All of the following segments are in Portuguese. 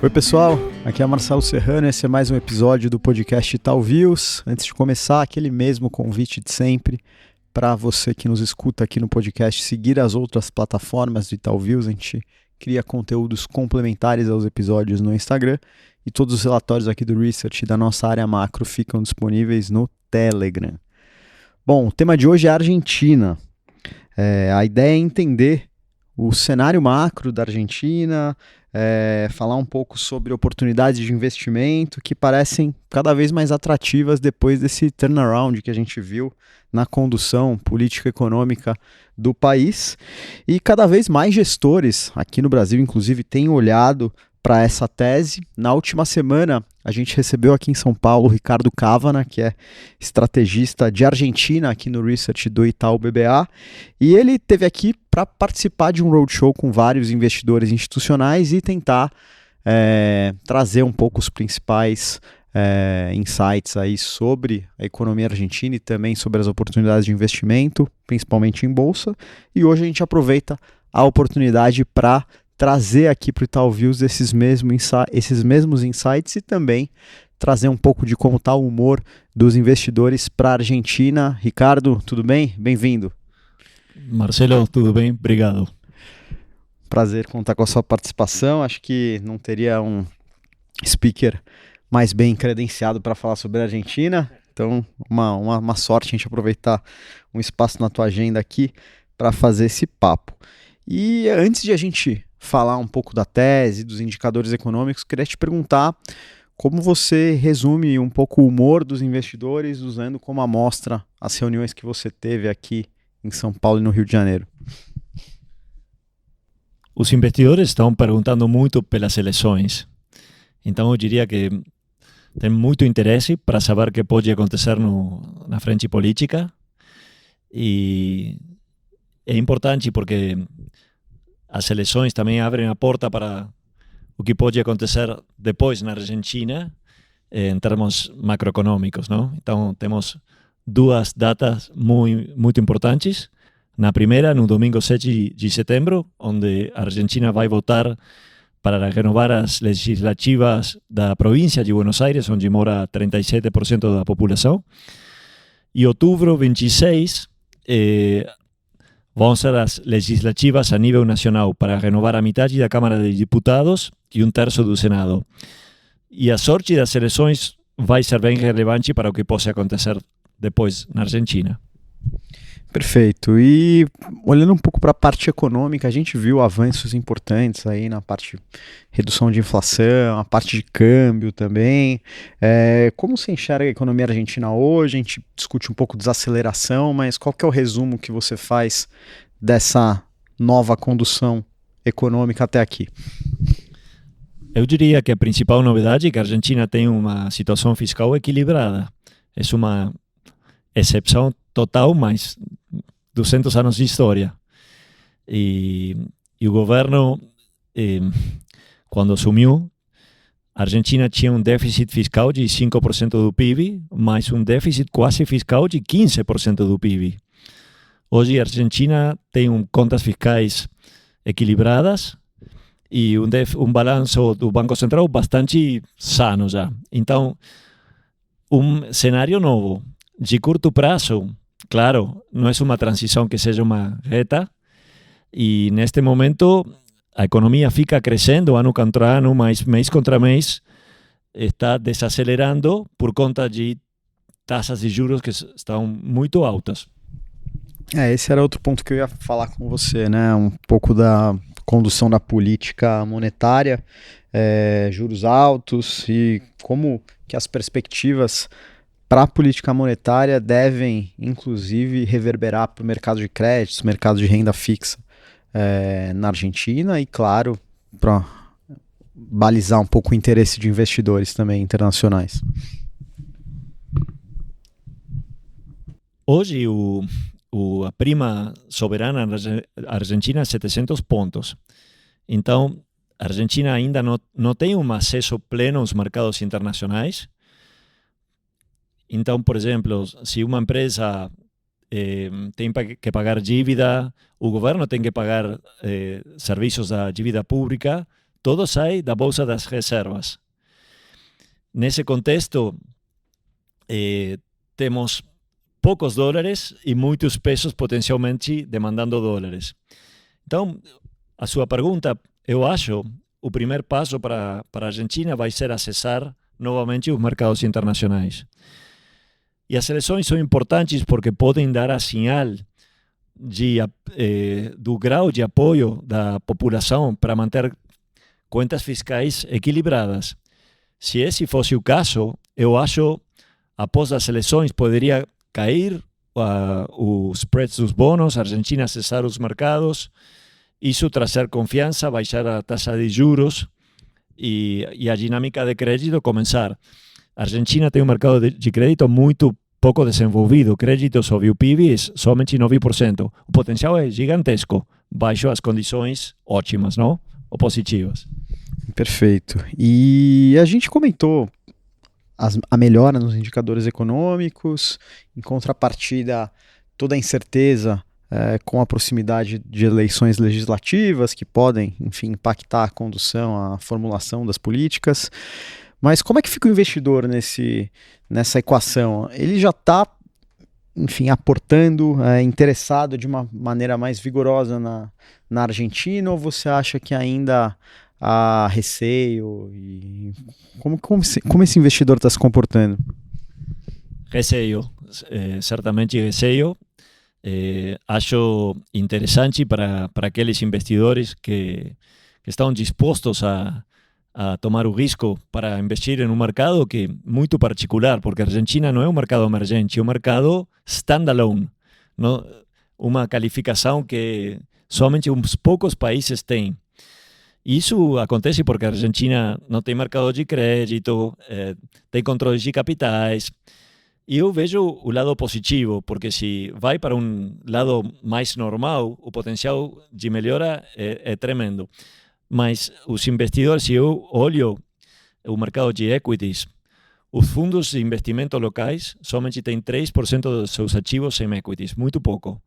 Oi pessoal, aqui é Marcelo Serrano, esse é mais um episódio do podcast Itaú Views. Antes de começar, aquele mesmo convite de sempre para você que nos escuta aqui no podcast seguir as outras plataformas do Itaú Views. A gente cria conteúdos complementares aos episódios no Instagram e todos os relatórios aqui do Research da nossa área macro ficam disponíveis no Telegram. Bom, o tema de hoje é a Argentina. A ideia é entender o cenário macro da Argentina, falar um pouco sobre oportunidades de investimento que parecem cada vez mais atrativas depois desse turnaround que a gente viu na condução política e econômica do país. E cada vez mais gestores aqui no Brasil, inclusive, têm olhado para essa tese. Na última semana, a gente recebeu aqui em São Paulo o Ricardo Cavana, que é estrategista de Argentina aqui no Research do Itaú BBA, e ele esteve aqui para participar de um roadshow com vários investidores institucionais e tentar trazer um pouco os principais insights aí sobre a economia argentina e também sobre as oportunidades de investimento, principalmente em bolsa. E hoje a gente aproveita a oportunidade para trazer aqui para o Itaú Views esses mesmos insights e também trazer um pouco de como está o humor dos investidores para a Argentina. Ricardo, tudo bem? Bem-vindo. Marcelo, tudo bem? Obrigado. Prazer contar com a sua participação. Acho que não teria um speaker mais bem credenciado para falar sobre a Argentina. Então, uma sorte a gente aproveitar um espaço na tua agenda aqui para fazer esse papo. E antes de a gente falar um pouco da tese, dos indicadores econômicos, queria te perguntar como você resume um pouco o humor dos investidores usando como amostra as reuniões que você teve aqui em São Paulo e no Rio de Janeiro. Os investidores estão perguntando muito pelas eleições. Então eu diria que tem muito interesse para saber o que pode acontecer na frente política. E é importante porque as eleições também abrem a porta para o que pode acontecer depois na Argentina em termos macroeconômicos, não? Então temos duas datas muito importantes. Na primeira, no domingo 7 de setembro, onde a Argentina vai votar para renovar as legislativas da província de Buenos Aires, onde mora 37% da população. E outubro 26, vão ser as legislativas a nível nacional para renovar a metade da Câmara de Deputados e um terço do Senado. E a sorte das eleições vai ser bem relevante para o que possa acontecer depois na Argentina. Perfeito. E olhando um pouco para a parte econômica, a gente viu avanços importantes aí na parte de redução de inflação, a parte de câmbio também. Como você enxerga a economia argentina hoje? A gente discute um pouco de desaceleração, mas qual que é o resumo que você faz dessa nova condução econômica até aqui? Eu diria que a principal novidade é que a Argentina tem uma situação fiscal equilibrada. É uma exceção total, mas 200 anos de história. E o governo, quando assumiu, a Argentina tinha um déficit fiscal de 5% do PIB, mas um déficit quase fiscal de 15% do PIB. Hoje a Argentina tem contas fiscais equilibradas e um balanço do Banco Central bastante sano já. Então, um cenário novo, de curto prazo. Claro, não é uma transição que seja uma reta e neste momento a economia fica crescendo ano contra ano, mas mês contra mês está desacelerando por conta de taxas de juros que estão muito altas. Esse era outro ponto que eu ia falar com você, né? Um pouco da condução da política monetária, juros altos e como que as perspectivas para a política monetária devem, inclusive, reverberar para o mercado de créditos, mercado de renda fixa na Argentina e, claro, para balizar um pouco o interesse de investidores também internacionais. Hoje, a prima soberana na Argentina é 700 pontos. Então, a Argentina ainda não tem um acesso pleno aos mercados internacionais. Então, por exemplo, se uma empresa tem que pagar dívida, o governo tem que pagar serviços da dívida pública, todo sai da Bolsa das Reservas. Nesse contexto, temos poucos dólares e muitos pesos potencialmente demandando dólares. Então, a sua pergunta, eu acho, o primeiro passo para a Argentina vai ser acessar novamente os mercados internacionais. E as eleições são importantes porque podem dar a sinal do grau de apoio da população para manter contas fiscais equilibradas. Se esse fosse o caso, eu acho, após as eleições, poderia cair os spreads dos bonos, a Argentina acessar os mercados, isso trazer confiança, baixar a taxa de juros e a dinâmica de crédito começar. A Argentina tem um mercado de crédito muito pouco desenvolvido. Crédito sobre o PIB é somente 9%. O potencial é gigantesco, baixo as condições ótimas, não? Ou positivas. Perfeito. E a gente comentou a melhora nos indicadores econômicos, em contrapartida, toda a incerteza com a proximidade de eleições legislativas que podem, enfim, impactar a condução, a formulação das políticas. Mas como é que fica o investidor nessa equação? Ele já está, enfim, aportando, interessado de uma maneira mais vigorosa na Argentina, ou você acha que ainda há receio? E como esse investidor está se comportando? Receio, certamente receio. Acho interessante para aqueles investidores que estão dispostos a tomar o risco para investir em um mercado que é muito particular, porque a Argentina não é um mercado emergente, é um mercado standalone, não? Uma qualificação que somente uns poucos países têm. Isso acontece porque a Argentina não tem mercado de crédito, tem controle de capitais. E eu vejo o lado positivo, porque se vai para um lado mais normal, o potencial de melhora é tremendo. Mas os investidores, se eu olho o mercado de equities, os fundos de investimento locais somente têm 3% dos seus ativos em equities, muito pouco.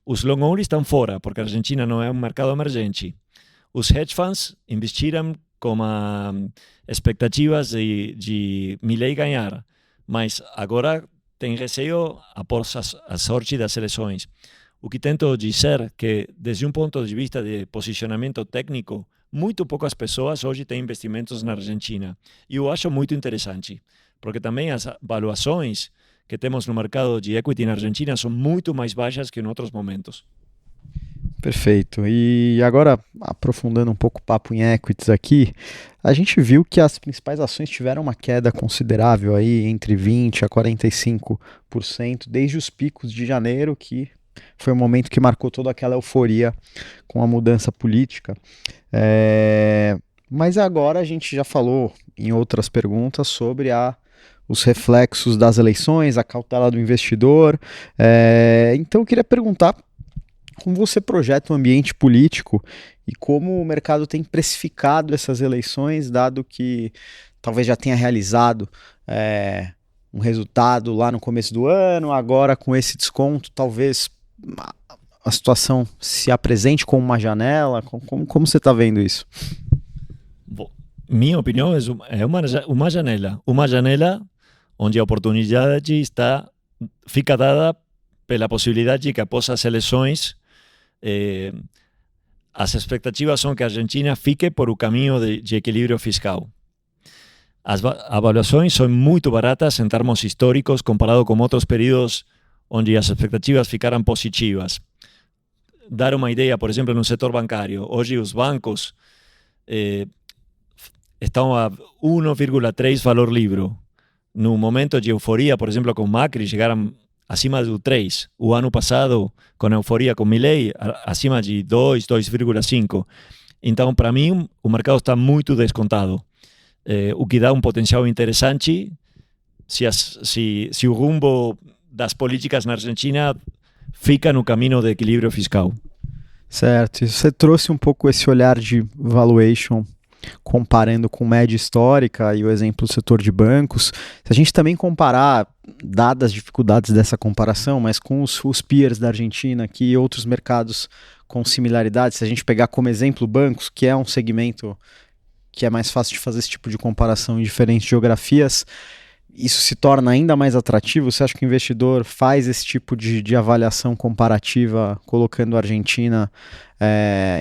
Os long only estão fora, porque a Argentina não é um mercado emergente. Os hedge funds investiram com expectativas de Milei ganhar, mas agora tem receio após a sorte das eleições. O que tento dizer é que, desde um ponto de vista de posicionamento técnico, muito poucas pessoas hoje têm investimentos na Argentina. E eu acho muito interessante, porque também as valuações que temos no mercado de equity na Argentina são muito mais baixas que em outros momentos. Perfeito. E agora, aprofundando um pouco o papo em equities aqui, a gente viu que as principais ações tiveram uma queda considerável aí, entre 20% a 45%, desde os picos de janeiro, que foi um momento que marcou toda aquela euforia com a mudança política. Mas agora a gente já falou em outras perguntas sobre os reflexos das eleições, a cautela do investidor. Então eu queria perguntar como você projeta o ambiente político e como o mercado tem precificado essas eleições, dado que talvez já tenha realizado um resultado lá no começo do ano, agora com esse desconto, talvez a situação se apresente como uma janela. Como você está vendo isso? Bom, minha opinião é uma janela onde a oportunidade fica dada pela possibilidade de que após as eleições as expectativas são que a Argentina fique por o caminho de equilíbrio fiscal. As avaliações são muito baratas em termos históricos comparado com outros períodos onde as expectativas ficaram positivas. Dar uma ideia, por exemplo, no setor bancário. Hoje os bancos estão a 1,3 valor livre. No momento de euforia, por exemplo, com Macri, chegaram acima do 3. O ano passado, com a euforia com Milei, acima de 2, 2,5. Então, para mim, o mercado está muito descontado. O que dá um potencial interessante se o rumbo das políticas na Argentina fica no caminho de equilíbrio fiscal. Certo. E você trouxe um pouco esse olhar de valuation comparando com média histórica e o exemplo do setor de bancos. Se a gente também comparar, dadas as dificuldades dessa comparação, mas com os peers da Argentina aqui e outros mercados com similaridades, se a gente pegar como exemplo bancos, que é um segmento que é mais fácil de fazer esse tipo de comparação em diferentes geografias, isso se torna ainda mais atrativo? Você acha que o investidor faz esse tipo de avaliação comparativa colocando a Argentina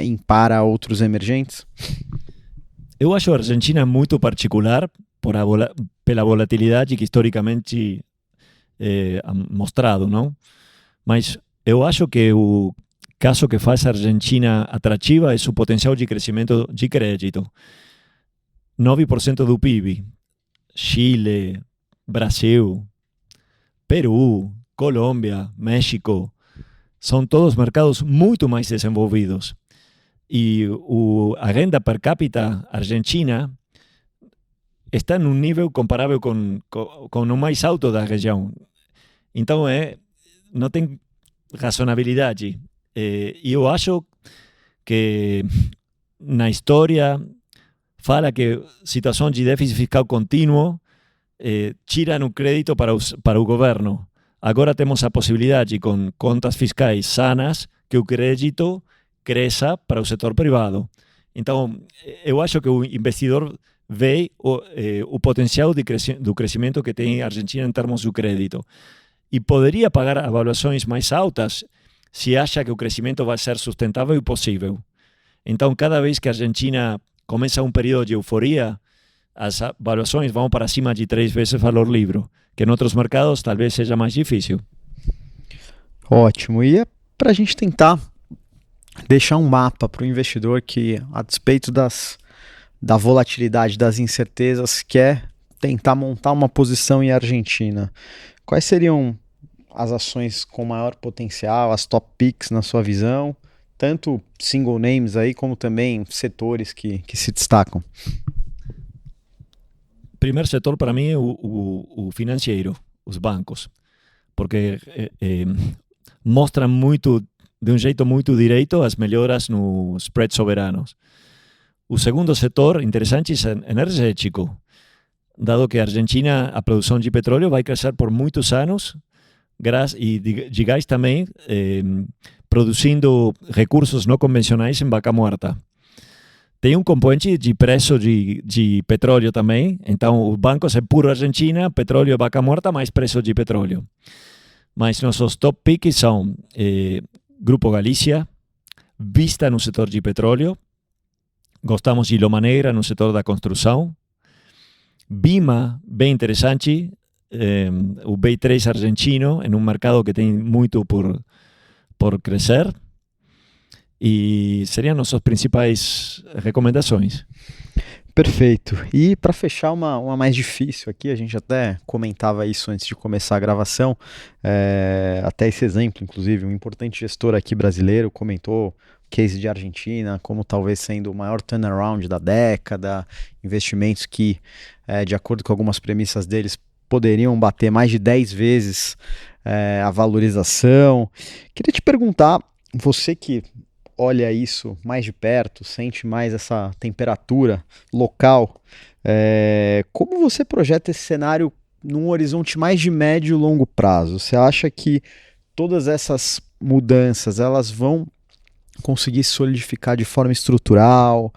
em par a outros emergentes? Eu acho a Argentina muito particular pela volatilidade que historicamente ha mostrado, não? Mas eu acho que o caso que faz a Argentina atrativa é o potencial de crescimento de crédito. 9% do PIB. Chile, Brasil, Peru, Colômbia, México, são todos mercados muito mais desenvolvidos. E a renda per capita argentina está em um nível comparável com o mais alto da região. Então, não tem razonabilidade. E eu acho que na história fala que situação de déficit fiscal contínuo tiram o crédito para o governo. Agora temos a possibilidade, com contas fiscais sanas, que o crédito cresça para o setor privado. Então, eu acho que o investidor vê o potencial do crescimento que tem a Argentina em termos do crédito. E poderia pagar avaliações mais altas se acha que o crescimento vai ser sustentável e possível. Então, cada vez que a Argentina começa um período de euforia, as avaliações vão para cima de 3 vezes o valor livre, que em outros mercados talvez seja mais difícil. Ótimo. E é para a gente tentar deixar um mapa para o investidor que, a despeito da volatilidade, das incertezas, quer tentar montar uma posição em Argentina. Quais seriam as ações com maior potencial, as top picks na sua visão? Tanto single names aí, como também setores que se destacam. Primeiro setor para mim é o financeiro, os bancos, porque mostram muito, de um jeito muito direito, as melhoras nos spreads soberanos. O segundo setor interessante é energético, dado que a Argentina, a produção de petróleo vai crescer por muitos anos, e de gás também, produzindo recursos não convencionais em Vaca Muerta. Tem um componente de preço de petróleo também, então os bancos é puro Argentina, petróleo e Vaca Muerta, mais preço de petróleo. Mas nossos top picks são Grupo Galícia, Vista no setor de petróleo, gostamos de Loma Negra no setor da construção, Bima, bem interessante, o B3 argentino, em um mercado que tem muito por crescer. E seriam nossas principais recomendações. Perfeito. E para fechar uma mais difícil aqui, a gente até comentava isso antes de começar a gravação, até esse exemplo, inclusive, um importante gestor aqui brasileiro comentou o case de Argentina como talvez sendo o maior turnaround da década, investimentos que, de acordo com algumas premissas deles, poderiam bater mais de 10 vezes a valorização. Queria te perguntar, você que olha isso mais de perto, sente mais essa temperatura local, como você projeta esse cenário num horizonte mais de médio e longo prazo? Você acha que todas essas mudanças elas vão conseguir se solidificar de forma estrutural?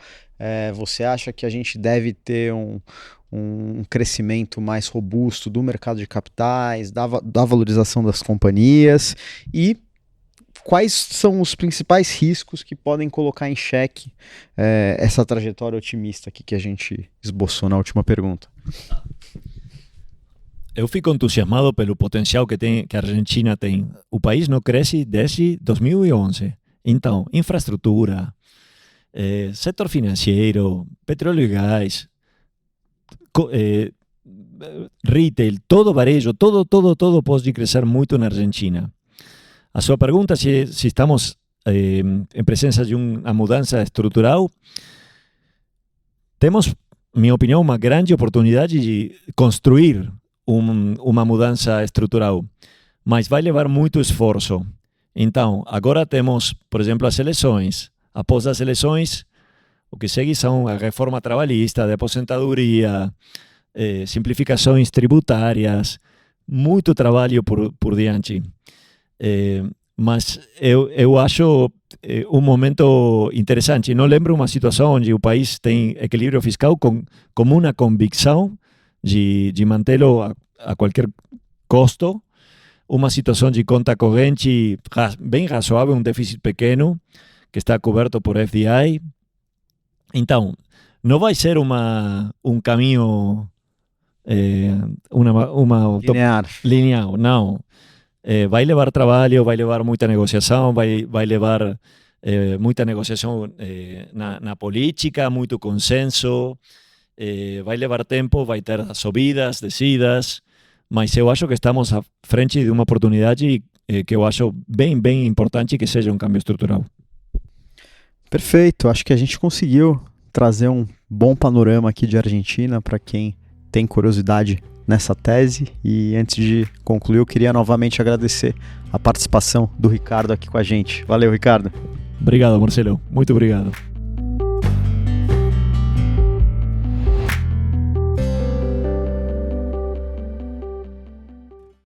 Você acha que a gente deve ter um crescimento mais robusto do mercado de capitais, da valorização das companhias? E quais são os principais riscos que podem colocar em xeque essa trajetória otimista aqui que a gente esboçou na última pergunta? Eu fico entusiasmado pelo potencial que a Argentina tem. O país não cresce desde 2011. Então, infraestrutura, setor financeiro, petróleo e gás, retail, todo varejo, todo pode crescer muito na Argentina. A sua pergunta se estamos em presença de uma mudança estrutural, temos, minha opinião, uma grande oportunidade de construir uma mudança estrutural, mas vai levar muito esforço. Então, agora temos, por exemplo, as eleições. Após as eleições, o que segue são a reforma trabalhista, de aposentadoria, simplificações tributárias, muito trabalho por diante. mas eu acho um momento interessante. Não lembro uma situação onde o país tem equilíbrio fiscal como uma convicção de mantê-lo a qualquer custo, uma situação de conta corrente bem razoável, um déficit pequeno, que está coberto por FDI. Então, não vai ser um caminho linear, não. Vai levar trabalho, vai levar muita negociação, vai levar muita negociação na política, muito consenso, vai levar tempo, vai ter subidas, descidas, mas eu acho que estamos à frente de uma oportunidade que eu acho bem, bem importante que seja um câmbio estrutural. Perfeito, acho que a gente conseguiu trazer um bom panorama aqui de Argentina para quem tem curiosidade nessa tese. E antes de concluir, eu queria novamente agradecer a participação do Ricardo aqui com a gente. Valeu, Ricardo. Obrigado, Marcelo. Muito obrigado.